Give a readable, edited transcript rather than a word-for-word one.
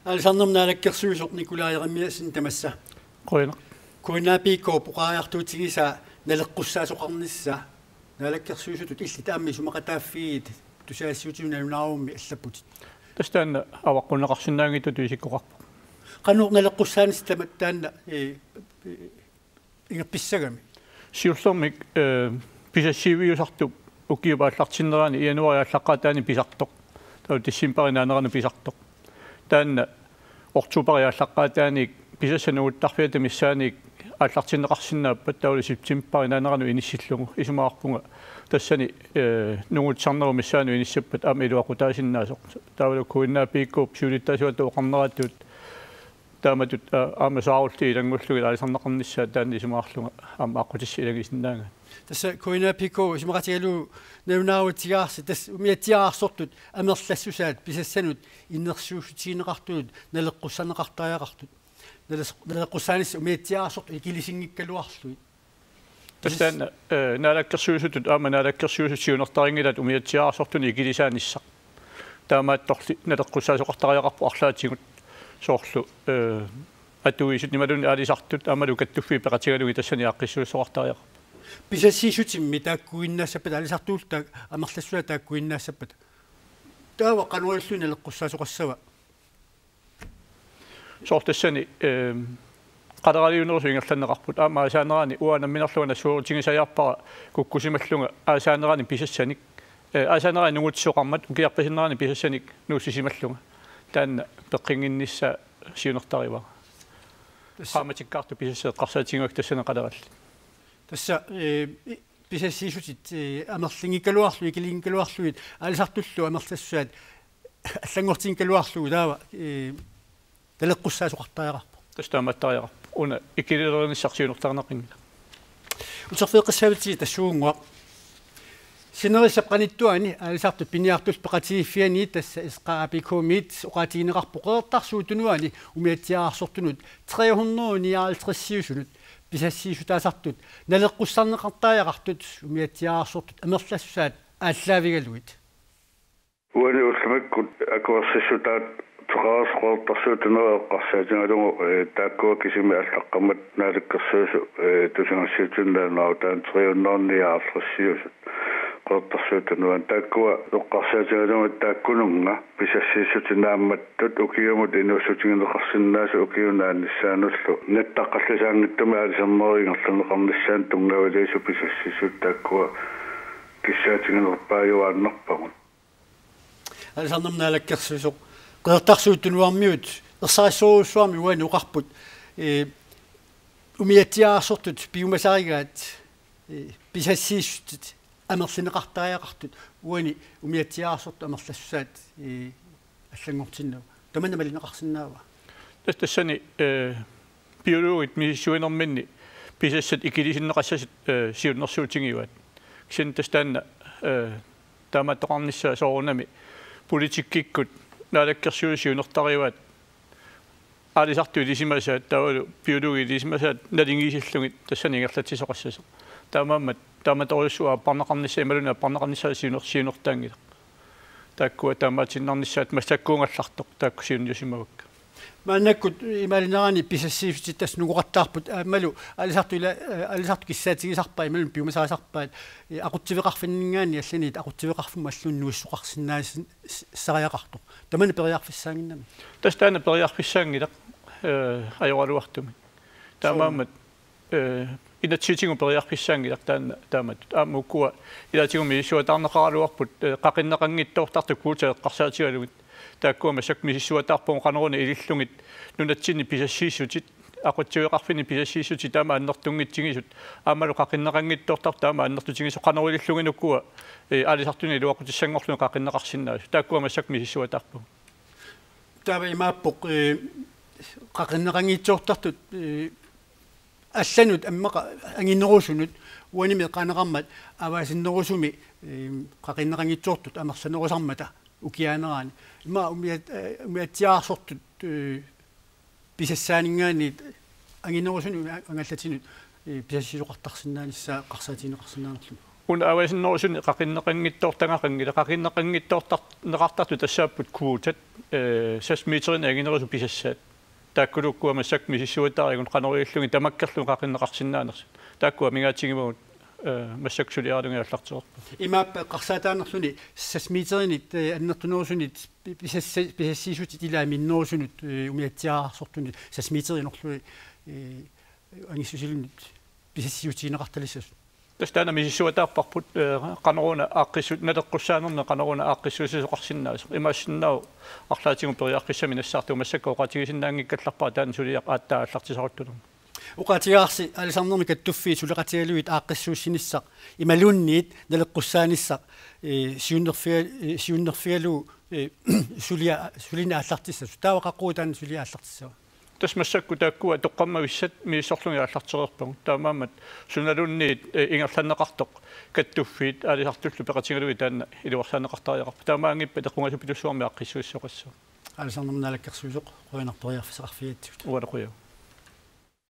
алсарнерна алаккерсуисоқ никулааяраммиасин тамасса qoina куинаапиикко пуқариартуутигиса налеққуссаасоқарнisса налаккерсуисутут илли таамми сумақатааффиит тусаассуутиунаунаавумми аллаппутит тастаана аваққунеқарсинаангиту туисиккоқарпу qannuq налеққуссаанис таматтаанна ингапписсагами сиуллэрмик писассивиусарту укиупааллартиннерани иануариаллаққатаани писартоқ тау тиссимпаринаанерани писартоқ таанна ортупариаллаққатааник писассанууттарфиата миссааник ааллартиннеқарсинааппат таули сиптимпаринаанерану иниссиллугу исумаарпунга тассани нугутсарнеру миссаану иниссаппат аама илуақутаасиннаасоқ таулу куиннаапииккууп сиулиттаасуату оқарнерааттуут тааматут аама саарулти илангуллуги алисарнеқарниссаа таанни исумаарлунга аама аққутисси илагисиннаага тасса куинаапиикко исумақатигалу навнаавутигаарси тас умиатиаарсортут амерлассусаат писассанут иннерсуусутигинеқартулут налеққуссанеқартариақартут налеққуссаанис умиатиаарсорт икилисингиккалуарлуит тастаана наалаккерсуусутут аама наалаккерсуусут сиунертарингилат умиатиаарсортуни икилисааниссақ таамаатторли налеққуссаасоқартариақарпу арлаатигут соорлу атуисут нималуни алисартут аамалу каттуффи пеқатигалуги тассани аққиссуусоқартариақарпу писассиисутимми тааккуиннаассаппат алисартуултаа амерлассуа тааккуиннаассаппат таава кануаллуни налеққуссаасоқассава соортассани qadaraliunersu ingerlanneqarput aama asaaneraani uanamminerluana suurutigisajarpara kukkusimallunga asaaneraani pisassanik asaaneraani nungutsuqarmat ukiarpasinnerani pisassanik nuussisimallunga taanna peqqinginnissa siunertariva qaamatikkaartu pisasseet qarsaatigiak tassana qadaralli тасса писассиисутит амерлингиккалуарлу икилингиккалуарлуит алисартуллу амерлассуаат аллангортингиккалуарлугу таава талеққуссаасоқартариақарпу тастааматтариақарпу уна икилилерниссарсиунертарнақингила утерфеэққиссавити тассуунгуа синерисапқаниттуани алисарту пиниартус пеқатигиффиани тасса исқаапикумит оқатигинеқарпу қеэртарсуутунуани умиатсиаарсортунут 359 писассиисутаасартут налеққуссарнеқартариақартут умиатсиаарсортут амерлассуаат ааллаавигалуит уани уллумаккут акуарсиссутаат тоқарсқортарсуутунеэққарсаатингалугу тааккуа кисими аллаққаммат наалаккерсуусу тусингерсиутуннаанаа таан 300 qortarsuutunuan taakkua toqqarsaatigaluga taakkununga pisassiissutinaammattut ukiumut inuussutigineqarsinnaasu ukiunaannissaanullu nattaqqallasaangittumi aalisermeriingerluneqarnissaan tungavaliisu pisassissut taakkua kissaatigиnerpaajuaannarpagut алисарнернаалаккерсуусоқ qeertarsuutunuarmiut ерсаассоруссуарми уани уқарпут умиатсиаарсортут пиумасаригаат писассииссутит амерлинеқартариақартут уани умиатсиаарсорт амерлассуаат аллангортиннау тамана малинеқарсинаава тассани биологит мисуинерминни писассат икилисиннеқассасит сиуннерсуутингиуат кисин тастаанна тааматтоқарниссаа соорунами политиккиккут наалаккерсуусиунертариуат алисарту илисимасаат таавалу биологи илисимасаат налингисиллугит тассани ингерлатсисоқассасо таамааммат тааматоруссуа парнеқарнисса ималуна парнеқарнissaа сиунертаангила тааккуа таамаатиннарнissaат массаккуунгаллартоқ тааккусиунниусимавакка маанаккут ималинерани писассиифтиттас нугуқаттаарпут аамалу алисарту киссаатигисарпаа ималун пиумасаасарпаат ақутсивеқарфиннгаани алланиит ақутсивеқарфумма аллуннуиссуқарсинаас сариақартоқ тамана периарфиссаангиннами тастаана периарфиссаангила ajorluartumi таамаамат инатситингу периарфиссаангилар таамат аамуккуа илатигуми исуатаарнеқаралуарпут қақиннеқангиттоортарту куутаеққарсаатигалугит тааккуа масак мисиссуатаарпун қанеруни илиллугит нунатсинни писассииссутит ақутсуеқарфини писассииссути таама аннертунгитсигисут аамалу қақиннеқангиттоортар таама аннертутигисо қанерулиллугинуккуа алисартуни луақутиссангорлуни қақиннеқарсинаасу тааккуа масак мисиссуатаарпу таава имааппоқ қақиннеқангитсоортартут алланут аммақа ангиннерусунут уаними қанеқармат аваасиннерусуми қақиннеқангитсоортут амерсанерусармата укиаанераани има умиатсиаарсортут писассаанингаани ангиннерусуни ангаллатинут писассисоқартарсинааниссаа қарсаатинеқарсинаанерлу un awaisinnorusun qaqinnaqanngittoortangaqangila qaqinnaqanngittoortarneqartartu tassaaput kuutat 6 meterin aginerusu pisassaat taakkulukkua massak misissuutaarigun qanorillungi tamakkerlun qaqinneqarsinnaanersit taakkua mingaatigimugut massak suliaarlungiallartererpa имааппа қарсаатаанерлүни 6 метеринит аннертунерусунит писассиисут илаа миннерусунут умиатсиаарсортуни 6 метеринерлуи ангиссусилунит писассиутиинеқарталиссас тастана мисисsuataarparput qanoruna aaqqissut nateqqussaanерна qanoruna aaqqissuusисоқарсиннаас имаассиннау арлаатигу периарқиссами нассаарту массакка оқатигисиннаангиккалларпаа таан сулиақ ааттаа аллартисаруттунерма уqatigaarsi алисарнерми каттуффи сулеқатигалуит ааққиссууссиниссақ ималунниит налеққуссааниссақ сиуннерфиалу сулина аллартиссас таавақаққуу таан сулиа аллартиссава тасмассакку тааккуа тоққаммависсат миссорлунги аллартереерпагу таамаамат суналунниит ингерланнеқартоқ каттуффиит алисартуллу пеқатигалуи таанна илуарсаанеқартариақарпа таамаангиппа теққунгасупилуссуарми аққиссуиссоқассаа алисарнерми налаккерсуисоқ қуинарпериарфисақарфиатсут уалеқуя